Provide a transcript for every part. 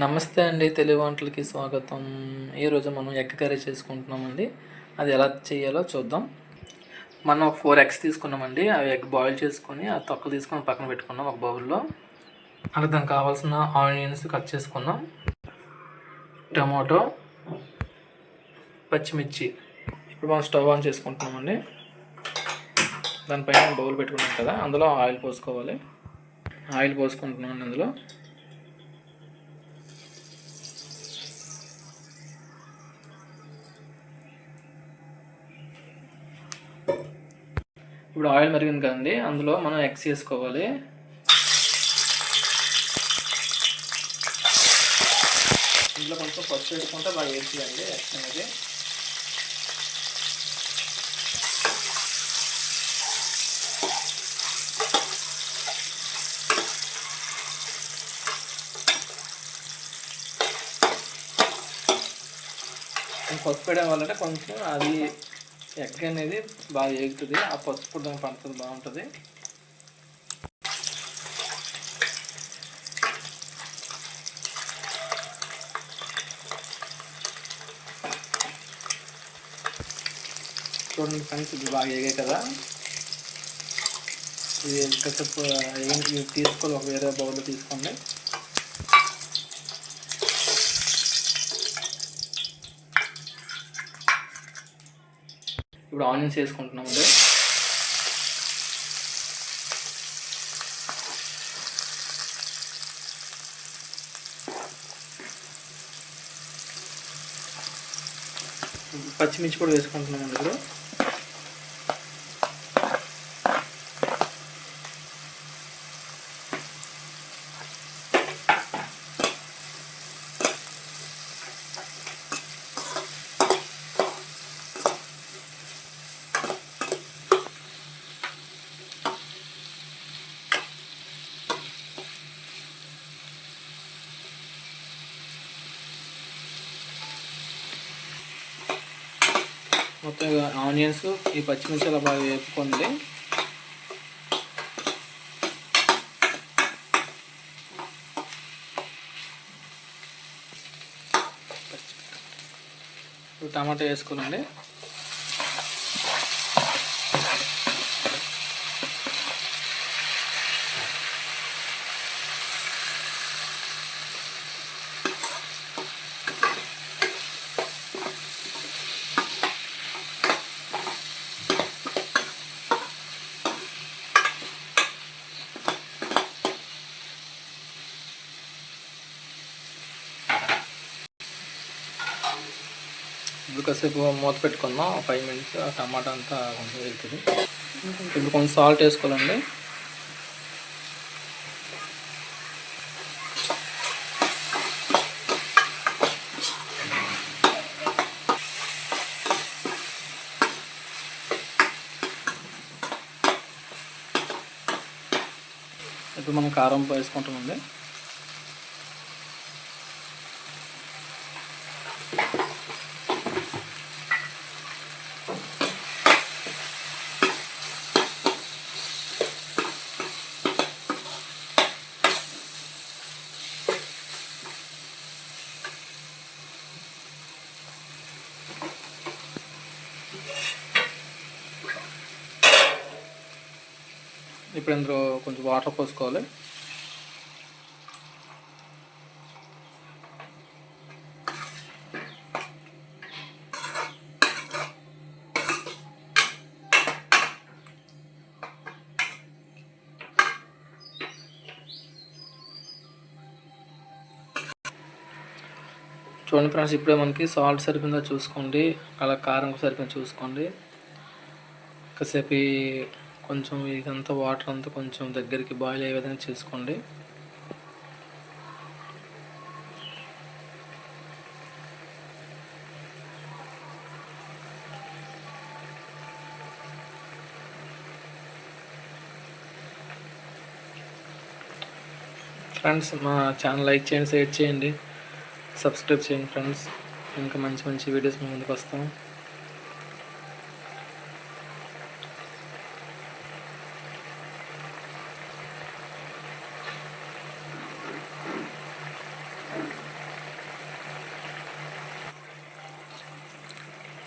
నమస్తే అండి, తెలుగు వంటలకి స్వాగతం. ఈరోజు మనం ఎగ్ కర్రీ చేసుకుంటున్నామండి. అది ఎలా చేయాలో చూద్దాం. మనం ఒక 4 ఎగ్స్ తీసుకున్నామండి. అవి ఎగ్ బాయిల్ చేసుకొని ఆ తొక్కలు తీసుకొని పక్కన పెట్టుకున్నాం ఒక బౌల్లో. అలా దానికి కావాల్సిన ఆనియన్స్ కట్ చేసుకున్నాం, టమాటో, పచ్చిమిర్చి. ఇప్పుడు మనం స్టవ్ ఆన్ చేసుకుంటున్నామండి. దానిపైన బౌల్ పెట్టుకున్నాం కదా, అందులో ఆయిల్ పోసుకోవాలి. ఆయిల్ పోసుకుంటున్నామండి. అందులో ఇప్పుడు ఆయిల్ మరిగింది కదండి, అందులో మనం ఎగ్స్ వేసుకోవాలి. ఇందులో కొంచెం పసుపు వేసుకుంటే బాగా వేసేయండి ఎగ్స్ అనేది. పసుపు వేయడం వల్ల కొంచెం అది ఎగ్ అనేది బాగా వేగుతుంది. ఆ పసుపు దానికి పడుతుంది, బాగుంటుంది. చూడండి ఫ్రెండ్స్, ఇది బాగా వేగాయి కదా. ఇది కాసేపు తీసుకోవాలి, ఒక వేరే బౌల్లో తీసుకోండి. ఇప్పుడు ఆనియన్స్ వేసుకుంటున్నామండి. పచ్చిమిర్చి కూడా వేసుకుంటున్నామండి ఇప్పుడు. మొత్తం ఆనియన్స్, ఈ పచ్చిమిర్చి అలా బాగా వేపుకోండి. ఇప్పుడు టమాటా వేసుకోనండి. ఇప్పుడు కాసేపు మూత పెట్టుకుందాం, 5 మినిట్స్. ఆ టమాటా అంతా కొంచెం వేగుతుంది. ఇప్పుడు కొంచెం సాల్ట్ వేసుకోవాలండి. ఇప్పుడు మనం కారం వేసుకుంటామండి. ఇప్పుడు ఇందులో కొంచెం వాటర్ పోసుకోవాలి. చూడండి ఫ్రెండ్స్, ఇప్పుడే మనకి సాల్ట్ సరిపోయిందో చూసుకోండి, అలా కారం సరిపోయిందో చూసుకోండి. కాసేపు కొంచెం ఇదంతా వాటర్ అంతా కొంచెం దగ్గరికి బాయిల్ అయ్యే విధంగా చేసుకోండి. ఫ్రెండ్స్, మా ఛానల్ లైక్ చేయండి, షేర్ చేయండి, సబ్స్క్రైబ్ చేయండి ఫ్రెండ్స్. ఇంకా మంచి మంచి వీడియోస్ మీ ముందుకు వస్తాం.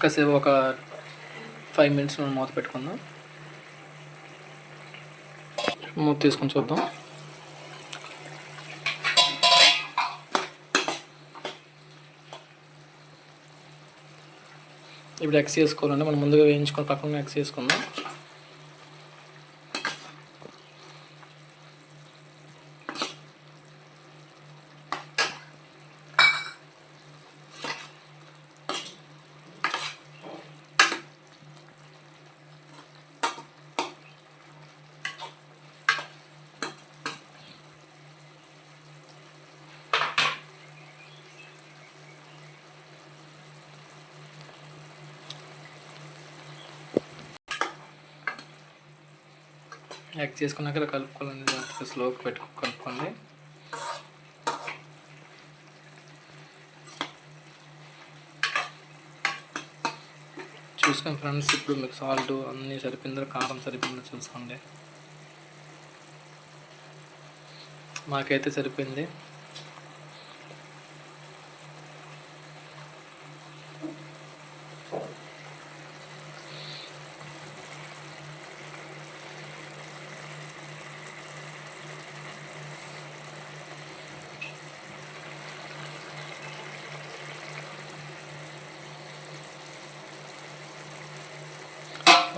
కాసేపు ఒక 5 మినిట్స్ మనం మూత పెట్టుకుందాం. మూత తీసుకొని చూద్దాం. ఇప్పుడు ఎగ్స్ వేసుకోవాలండి. మనం ముందుగా వేయించుకొని పక్కన ఎగ్స్ వేసుకుందాం. ఎగ్ చేసుకున్నాక ఇలా కలుపుకోవాలండి. స్లోకి కలుపుకోండి. చూసుకోండి ఫ్రెండ్స్, ఇప్పుడు మీకు సాల్ట్ అన్నీ సరిపోయిందో, కారం సరిపోయిందో చూసుకోండి. మాకైతే సరిపోయింది.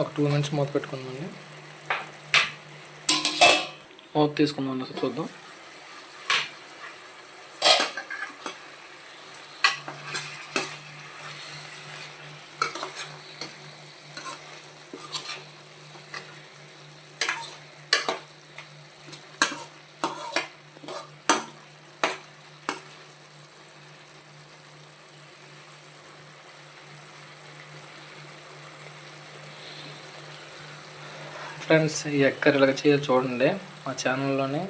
ఒక 2 మినిట్స్ మూత పెట్టుకుందామండి. మూత తీసుకుందాం, చూద్దాం. ఫ్రెండ్స్, ఈ ఎగ్ కర్రీ ఇలాగ చేయాలి చూడండి. మా ఛానల్లోనే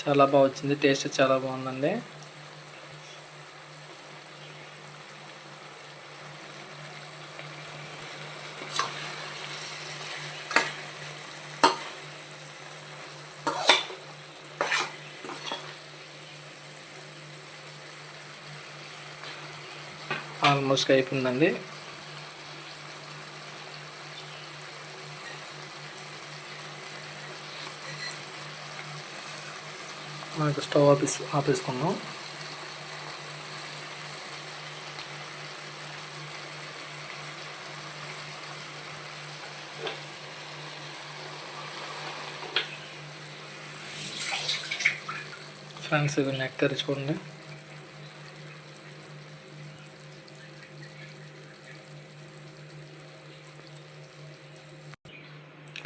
చాలా బాగా వచ్చింది. టేస్ట్ చాలా బాగుందండి. ఆల్మోస్ట్ అయిపోయిందండి. మనకు స్టవ్ ఆపేసుకుందాం. ఫ్రెండ్స్, ఇది ఎగ్ కర్రీ చూడండి.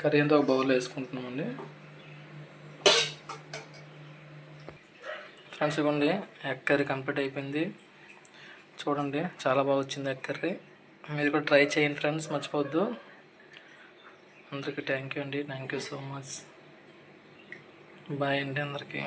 కర్రీ అంతా ఒక బౌల్లో వేసుకుంటున్నామండి. ఫ్రెండ్స్, ఇవ్వండి, ఎగ్ కర్రీ కంప్లీట్ అయిపోయింది. చూడండి, చాలా బాగా వచ్చింది ఎగ్ కర్రీ. మీరు కూడా ట్రై చేయండి ఫ్రెండ్స్, మర్చిపోవద్దు. అందరికీ థ్యాంక్ యూ అండి. Thank you so much. Bye అండి అందరికీ.